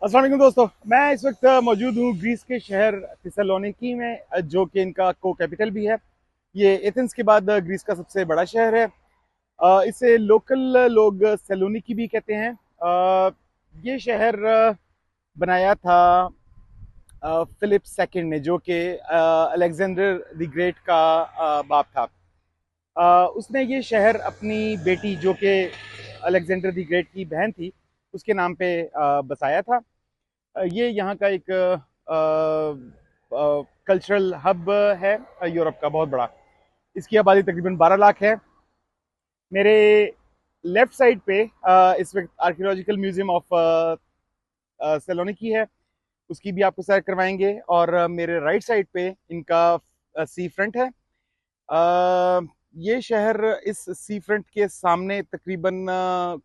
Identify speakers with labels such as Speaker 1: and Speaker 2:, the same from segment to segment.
Speaker 1: अस्सलाम वालेकुम दोस्तों, मैं इस वक्त मौजूद हूँ ग्रीस के शहर थिस्सलुनीकी में, जो कि इनका को कैपिटल भी है। ये एथेंस के बाद ग्रीस का सबसे बड़ा शहर है। इसे लोकल लोग सेलोनिकी भी कहते हैं। ये शहर बनाया था फिलिप सेकंड ने, जो कि अलेक्जेंडर द ग्रेट का बाप था। उसने ये शहर अपनी बेटी, जो कि अलेक्जेंडर द ग्रेट की बहन थी, उसके नाम पे बसाया था। ये यहाँ का एक कल्चरल हब है, यूरोप का बहुत बड़ा। इसकी आबादी तकरीबन 12 लाख है। मेरे लेफ्ट साइड पे इस वक्त आर्कियोलॉजिकल म्यूजियम ऑफ सेलोनिकी है, उसकी भी आपको सैर करवाएंगे। और मेरे राइट साइड पे इनका सी फ्रंट है। ये शहर इस सी फ्रंट के सामने तकरीबन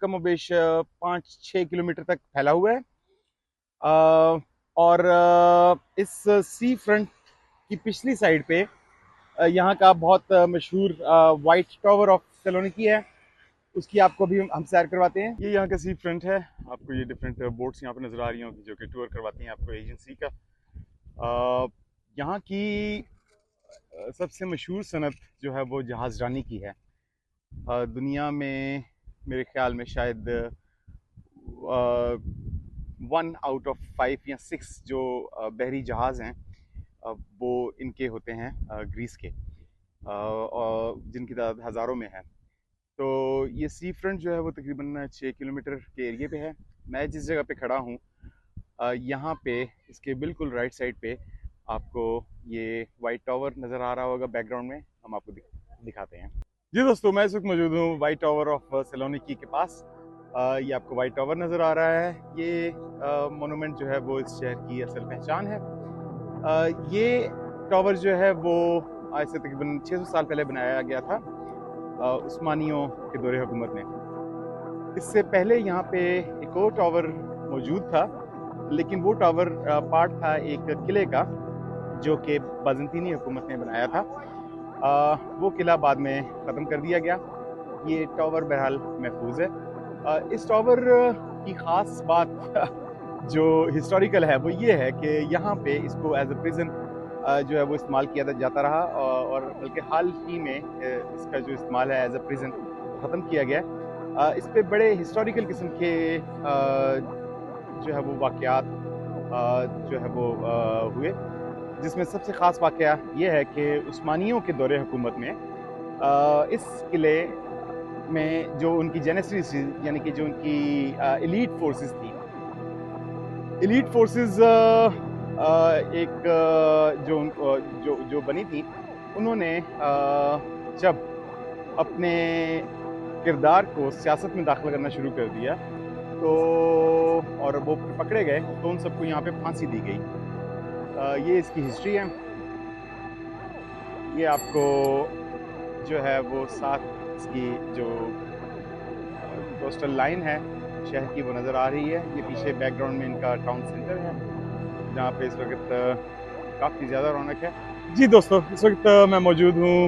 Speaker 1: कमोबेश 5-6 किलोमीटर तक फैला हुआ है। और इस सी फ्रंट की पिछली साइड पे यहाँ का बहुत मशहूर वाइट टावर ऑफ सेलोनिकी है, उसकी आपको भी हम सैर करवाते हैं। ये यहाँ का सी फ्रंट है। आपको ये डिफरेंट बोट्स यहाँ पे नज़र आ रही होंगी, जो कि टूर करवाती हैं आपको एजेंसी का। यहाँ की सबसे मशहूर सनत जो है वो जहाज़रानी की है। दुनिया में मेरे ख्याल में शायद 1 आउट ऑफ 5 या 6 जो बहरी जहाज़ हैं वो इनके होते हैं, ग्रीस के, और जिनकी तादाद हज़ारों में है। तो ये सी फ्रंट जो है वो तकरीबन 6 किलोमीटर के एरिए पे है। मैं जिस जगह पे खड़ा हूँ, यहाँ पे इसके बिल्कुल राइट साइड पे आपको ये वाइट टावर नज़र आ रहा होगा बैकग्राउंड में। हम आपको दिखाते हैं। जी दोस्तों, मैं इस वक्त मौजूद हूँ वाइट टावर ऑफ सेलोनिकी के पास। ये आपको वाइट टावर नज़र आ रहा है। ये मोनूमेंट जो है वो इस शहर की असल पहचान है। ये टावर जो है वो आज से तकरीबन 600 साल पहले बनाया गया था उस्मानियों के दौरे हुकूमत में। इससे पहले यहाँ पे एक और टावर मौजूद था, लेकिन वो टावर पार्ट था एक किले का, जो कि बाज़ंतीनी हुकूमत ने बनाया था। वो किला बाद में ख़त्म कर दिया गया। ये टावर बहरहाल महफूज है। इस टावर की ख़ास बात जो हिस्टोरिकल है वो ये है कि यहाँ पे इसको एज अ प्रिजन जो है वो इस्तेमाल किया जाता रहा, और बल्कि हाल ही में इसका जो इस्तेमाल है एज अ प्रिजन ख़त्म किया गया। इस पे बड़े हिस्टोरिकल किस्म के जो है वो वाक़यात जो है वो हुए, जिसमें सबसे ख़ास वाक़या ये है कि उस्मानियों के दौरे हुकूमत में इस किले में जो उनकी जेनेसरीज थी, यानी कि जो उनकी एलीट फोर्सेस थी, एलीट फोर्सेस एक जो बनी थी, उन्होंने जब अपने किरदार को सियासत में दाखिल करना शुरू कर दिया, तो और वो पकड़े गए, तो उन सबको यहाँ पे फांसी दी गई। ये इसकी हिस्ट्री है। ये आपको जो है वो साथ इसकी जो कोस्टल लाइन है शहर की वो नज़र आ रही है। ये पीछे बैकग्राउंड में इनका टाउन सेंटर है, जहाँ पे इस वक्त काफ़ी ज़्यादा रौनक है। जी दोस्तों, इस वक्त मैं मौजूद हूँ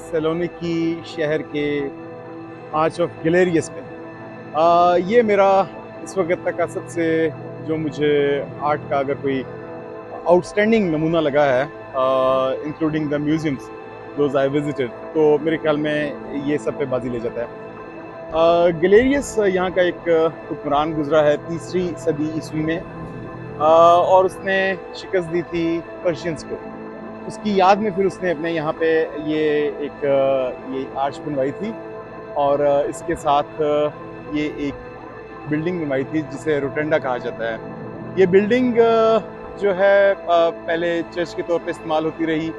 Speaker 1: सेलोनिकी शहर के आर्च ऑफ गैलेरियस पे। ये मेरा इस वक्त तक का सबसे, जो मुझे आर्ट का अगर कोई आउटस्टैंडिंग नमूना लगा है, including the museums those I visited, तो मेरे ख्याल में ये सब पे बाजी ले जाता है। गैलेरियस यहाँ का एक हुक्मरान गुजरा है 3री सदी ईस्वी में, और उसने शिकस्त दी थी पर्शियंस को। उसकी याद में फिर उसने अपने यहाँ पे ये आर्च बनवाई थी, और इसके साथ ये एक बिल्डिंग बनवाई थी जिसे रोटेंडा कहा जाता है। ये बिल्डिंग जो है पहले चर्च के तौर पे इस्तेमाल होती रही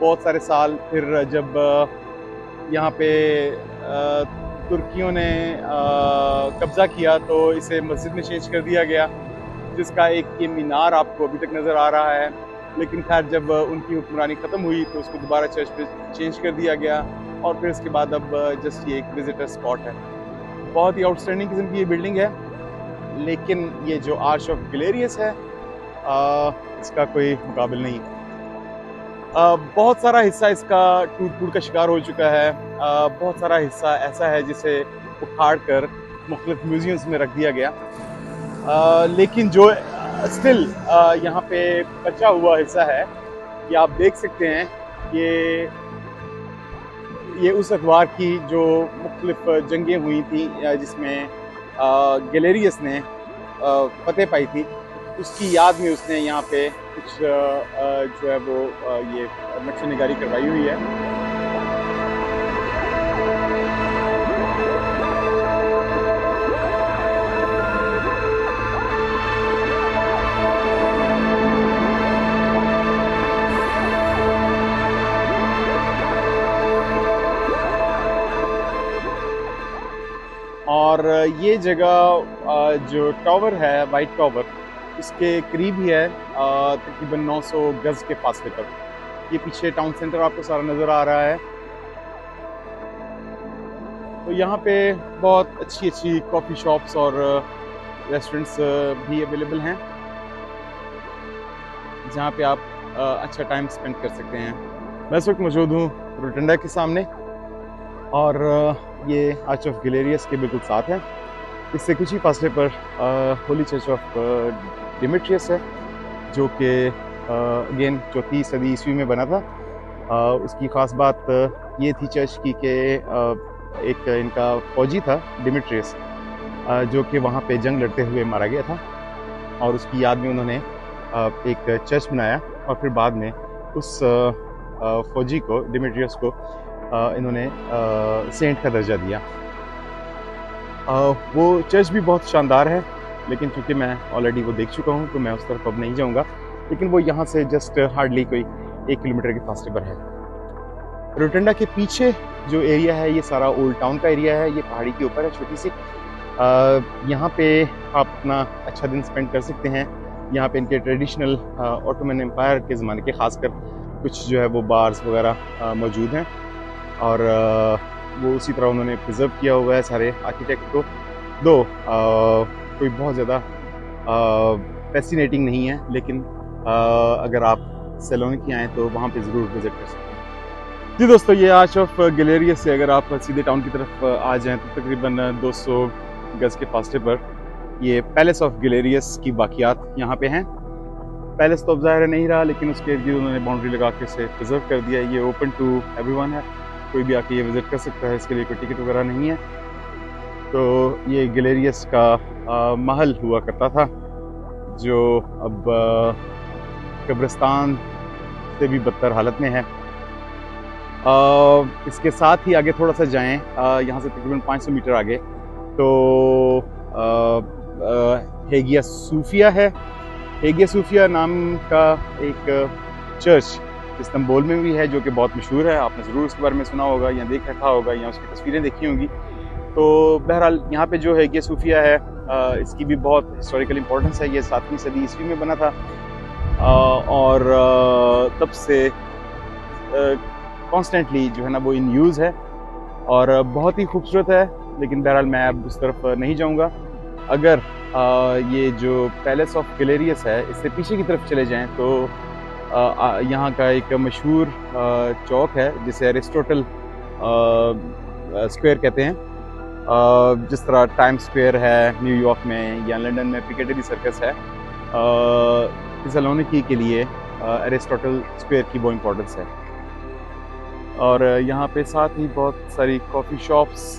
Speaker 1: बहुत सारे साल। फिर जब यहाँ पे तुर्कियों ने कब्ज़ा किया, तो इसे मस्जिद में चेंज कर दिया गया, जिसका एक ये मीनार आपको अभी तक नज़र आ रहा है। लेकिन खैर जब उनकी हुक्मरानी ख़त्म हुई तो उसको दोबारा चर्च पे चेंज कर दिया गया, और फिर इसके बाद अब जस्ट ये एक विजिटर स्पॉट है। बहुत ही आउटस्टैंडिंग किस्म की ये बिल्डिंग है। लेकिन ये जो आर्च ऑफ गैलेरियस है, इसका कोई मुकाबिल नहीं। बहुत सारा हिस्सा इसका टूट का शिकार हो चुका है। बहुत सारा हिस्सा ऐसा है जिसे उखाड़ कर मुख्तलिफ म्यूजियम्स में रख दिया गया। लेकिन जो स्टिल यहाँ पे बचा हुआ हिस्सा है कि आप देख सकते हैं। ये उस अखबार की जो मुख्तलिफ जंगें हुई थी जिसमें गैलेरियस ने फतेह पाई थी, उसकी याद में उसने यहाँ पे कुछ जो है वो ये नक्शे करवाई हुई है। और ये जगह जो टावर है, वाइट टावर, उसके करीब ही है, तकरीबन 900 गज के फासले पर। ये पीछे टाउन सेंटर आपको सारा नज़र आ रहा है। तो यहाँ पे बहुत अच्छी अच्छी कॉफ़ी शॉप्स और रेस्टोरेंट्स भी अवेलेबल हैं, जहाँ पे आप अच्छा टाइम स्पेंड कर सकते हैं। मैं इस वक्त मौजूद हूँ रोटंडा के सामने, और ये आर्च ऑफ गैलेरियस के बिल्कुल साथ है। इससे कुछ ही फासले पर होली चर्च ऑफ डिमेट्रियस है, जो कि अगेन 4वीं सदी ईस्वी में बना था। उसकी ख़ास बात ये थी चर्च की कि एक इनका फौजी था डिमेट्रियस, जो कि वहाँ पे जंग लड़ते हुए मारा गया था, और उसकी याद में उन्होंने एक चर्च बनाया, और फिर बाद में उस फौजी को, डिमेट्रियस को, इन्होंने सेंट का दर्जा दिया। वो चर्च भी बहुत शानदार है, लेकिन चूँकि मैं ऑलरेडी वो देख चुका हूँ तो मैं उस तरफ अब नहीं जाऊँगा, लेकिन वो यहाँ से जस्ट हार्डली कोई 1 किलोमीटर के फासले पर है। रोटंडा के पीछे जो एरिया है, ये सारा ओल्ड टाउन का एरिया है। ये पहाड़ी के ऊपर है, छोटी सी। यहाँ पे आप अपना अच्छा दिन स्पेंड कर सकते हैं। यहाँ पे इनके ट्रेडिशनल ऑटोमन एम्पायर के ज़माने के खासकर कुछ जो है वो बार्स वगैरह मौजूद हैं, और वो उसी तरह उन्होंने प्रिजर्व किया हुआ है सारे आर्किटेक्ट को। दो कोई बहुत ज़्यादा फैसिनेटिंग नहीं है, लेकिन अगर आप सैलोनिकी आएँ तो वहाँ पे ज़रूर विज़िट कर सकते हैं। जी दोस्तों, ये आर्च ऑफ गैलेरियस से अगर आप सीधे टाउन की तरफ आ जाएँ तो तकरीबन 200 गज़ के फासले पर ये पैलेस ऑफ गैलेरियस की बाकियात यहाँ पे हैं। पैलेस तो अब ज़ाहिर नहीं रहा, लेकिन उसके इर्द-गिर्द उन्होंने बाउंड्री लगा के इसे प्रिजर्व कर दिया है। ये ओपन टू एवरीवन है, कोई भी आके ये विज़िट कर सकता है, इसके लिए कोई टिकट वगैरह नहीं है। तो ये गैलेरियस का महल हुआ करता था, जो अब कब्रिस्तान से भी बदतर हालत में है। इसके साथ ही आगे थोड़ा सा जाएं, यहाँ से तकरीबन 500 मीटर आगे तो हेगिया सूफिया है। हेगिया सूफिया नाम का एक चर्च इस्तांबुल में भी है, जो कि बहुत मशहूर है। आपने ज़रूर उसके बारे में सुना होगा या देख रखा होगा या उसकी तस्वीरें देखी होंगी। तो बहरहाल यहाँ पे जो हेगिया सूफिया है, इसकी भी बहुत हिस्टोरिकल इम्पोर्टेंस है। ये 7वीं सदी ईस्वी में बना था, और तब से कॉन्स्टेंटली जो है ना वो इन यूज़ है, और बहुत ही खूबसूरत है। लेकिन बहरहाल मैं अब उस तरफ नहीं जाऊँगा। अगर ये जो पैलेस ऑफ गैलेरियस है, इससे पीछे की तरफ चले जाएं तो यहाँ का एक मशहूर चौक है जिसे एरिस्टोटल स्क्वायर कहते हैं। जिस तरह टाइम स्क्वायर है न्यूयॉर्क में या लंदन में पिकेडिली सर्कस है, सैलोनिकी के लिए एरिस्टोटल स्क्वायर की बहुत इम्पोर्टेंस है। और यहाँ पे साथ ही बहुत सारी कॉफ़ी शॉप्स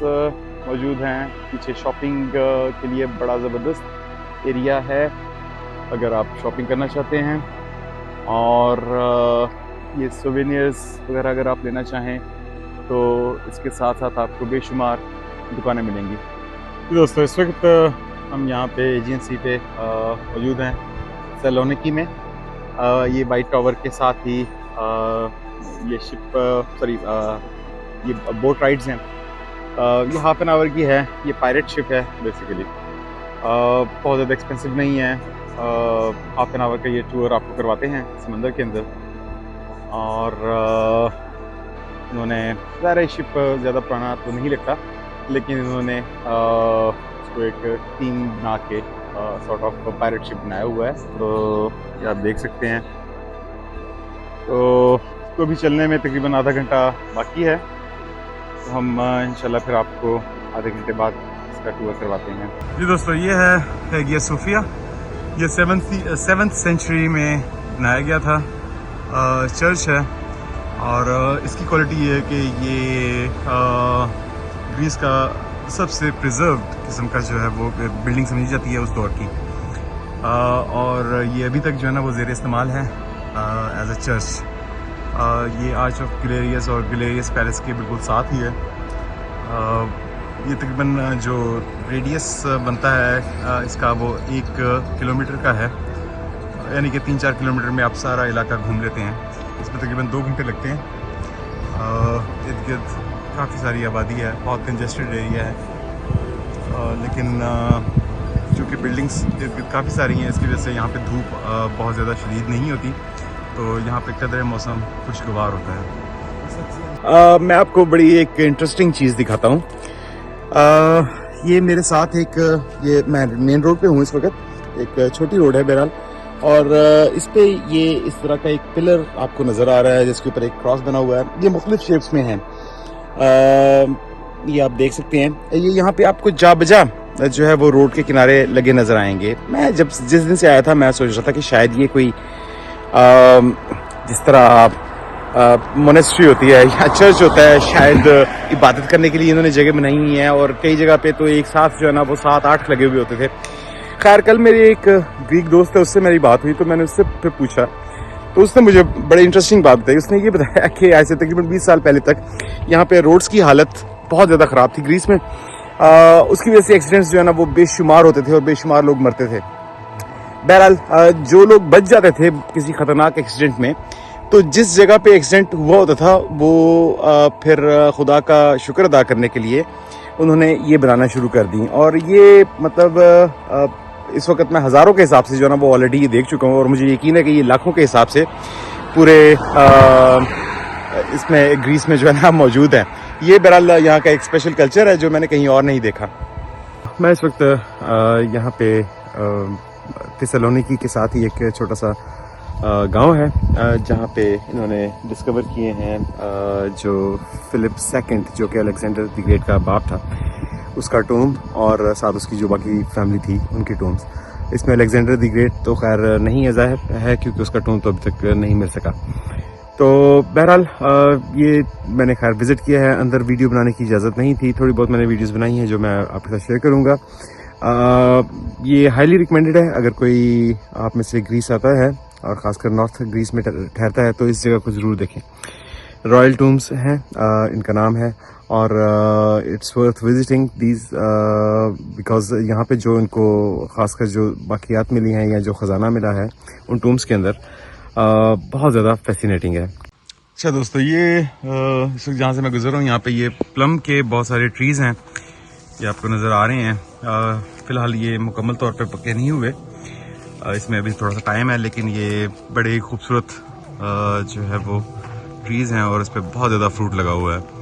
Speaker 1: मौजूद हैं। पीछे शॉपिंग के लिए बड़ा ज़बरदस्त एरिया है अगर आप शॉपिंग करना चाहते हैं, और ये सोवेनियर्स वगैरह अगर आप लेना चाहें तो इसके साथ साथ आपको बेशुमार दुकानें मिलेंगी। तो दोस्तों, इस वक्त हम यहाँ पे एजेंसी पे मौजूद हैं सैलोनिकी में। ये वाइट टावर के साथ ही ये ये बोट राइड्स हैं। ये हाफ एन आवर की है। ये पायरेट शिप है बेसिकली। बहुत ज़्यादा एक्सपेंसिव नहीं है। हाफ एन आवर का ये टूर आपको करवाते हैं समंदर के अंदर, और उन्होंने ज़ाहिर शिप ज़्यादा पुराना तो नहीं लगता, लेकिन इन्होंने उसको एक टीम बना के सॉर्ट ऑफ पायरेट शिप बनाया हुआ है। तो ये आप देख सकते हैं। तो इसको भी चलने में तकरीबन आधा घंटा बाकी है। तो हम इंशाल्लाह फिर आपको आधे घंटे बाद इसका टूर करवाते हैं। जी दोस्तों, ये है हेगिया सूफिया, ये 7th सेंचुरी में बनाया गया था चर्च है। और इसकी क्वालिटी ये है कि ये ग्रीस का सबसे प्रिजर्व्ड किस्म का जो है वो बिल्डिंग समझी जाती है उस दौर की। और ये अभी तक जो है ना वो ज़ेर इस्तेमाल है एज अ चर्च। ये आर्च ऑफ गिलेरियस और गिलेरियस पैलेस के बिल्कुल साथ ही है। ये तकरीबन जो रेडियस बनता है इसका वो 1 किलोमीटर का है, यानी कि 3-4 किलोमीटर में आप सारा इलाका घूम लेते हैं। इसमें तकरीबन 2 घंटे लगते हैं। इर्द गिर्द काफ़ी सारी आबादी है, बहुत कंजेस्टेड एरिया है, लेकिन चूँकि बिल्डिंग्स इर्द गिर्द काफ़ी सारी हैं इसकी वजह से यहाँ पे धूप बहुत ज़्यादा शदीद नहीं होती, तो यहाँ पे कदर मौसम खुशगवार होता है। मैं आपको बड़ी एक इंटरेस्टिंग चीज़ दिखाता हूँ। ये मेरे साथ ये मैं मेन रोड पे हूँ इस वक्त, एक छोटी रोड है बहरहाल, और इस पे ये इस तरह का एक पिलर आपको नज़र आ रहा है जिसके ऊपर एक क्रॉस बना हुआ है। ये मुख्तलिफ शेप्स में है, ये आप देख सकते हैं। ये यहाँ पे आपको जा बजा जो है वो रोड के किनारे लगे नज़र आएंगे। मैं जिस दिन से आया था मैं सोच रहा था कि शायद ये कोई जिस तरह मोनेस्ट्री होती है या चर्च होता है, शायद इबादत करने के लिए इन्होंने जगह बनाई हुई है, और कई जगह पे तो एक साथ जो है ना वो 7-8 लगे हुए होते थे। खैर कल मेरे एक ग्रीक दोस्त है, उससे मेरी बात हुई तो मैंने उससे फिर पूछा, तो उसने मुझे बड़ी इंटरेस्टिंग बात बताई। उसने ये बताया कि ऐसे तकरीबन 20 साल पहले तक यहाँ पे रोड्स की हालत बहुत ज़्यादा ख़राब थी ग्रीस में। उसकी वजह से एक्सीडेंट्स जो है ना वो बेशुमार होते थे और बेशुमार लोग मरते थे। बहरहाल जो लोग बच जाते थे किसी ख़तरनाक एक्सीडेंट में, तो जिस जगह पे एक्सीडेंट हुआ होता था वो फिर खुदा का शुक्र अदा करने के लिए उन्होंने ये बनाना शुरू कर दी। और ये मतलब इस वक्त मैं हज़ारों के हिसाब से जो है ना वो ऑलरेडी ये देख चुका हूँ, और मुझे यकीन है कि ये लाखों के हिसाब से पूरे इसमें ग्रीस में जो है ना मौजूद है। ये बहरहाल यहाँ का एक स्पेशल कल्चर है जो मैंने कहीं और नहीं देखा। मैं इस वक्त यहाँ पे थिस्सलुनीकी के साथ ही एक छोटा सा गांव है जहाँ पे इन्होंने डिस्कवर किए हैं जो फिलिप सेकंड, जो कि अलेक्जेंडर द ग्रेट का बाप था, उसका टूम, और साथ उसकी जो बाकी फैमिली थी उनकी टूम्स। इसमें अलेक्जेंडर द ग्रेट तो खैर नहीं ज़ाहिर है क्योंकि उसका टूम तो अभी तक नहीं मिल सका। तो बहरहाल ये मैंने खैर विज़िट किया है। अंदर वीडियो बनाने की इजाज़त नहीं थी, थोड़ी बहुत मैंने वीडियोज़ बनाई हैं जो मैं आपके साथ शेयर करूँगा। ये हाईली रिकमेंडेड है अगर कोई आप में से ग्रीस आता है और ख़ासकर नॉर्थ ग्रीस में ठहरता है तो इस जगह को ज़रूर देखें। रॉयल टूम्स हैं इनका नाम है, और it's worth visiting these because यहाँ पे जो इनको ख़ासकर जो बाकियात मिली हैं या जो ख़जाना मिला है उन टूम्स के अंदर बहुत ज़्यादा फैसिनेटिंग है। अच्छा दोस्तों, ये इस वक्त जहाँ से मैं गुजर रहा हूँ यहाँ पे ये प्लम के बहुत सारे ट्रीज़ हैं, ये आपको नज़र आ रहे हैं। फ़िलहाल ये मुकम्मल तौर पे पके नहीं हुए, इसमें अभी थोड़ा सा टाइम है, लेकिन ये बड़े खूबसूरत जो है वो ट्रीज़ हैं और इस पर बहुत ज़्यादा फ्रूट लगा हुआ है।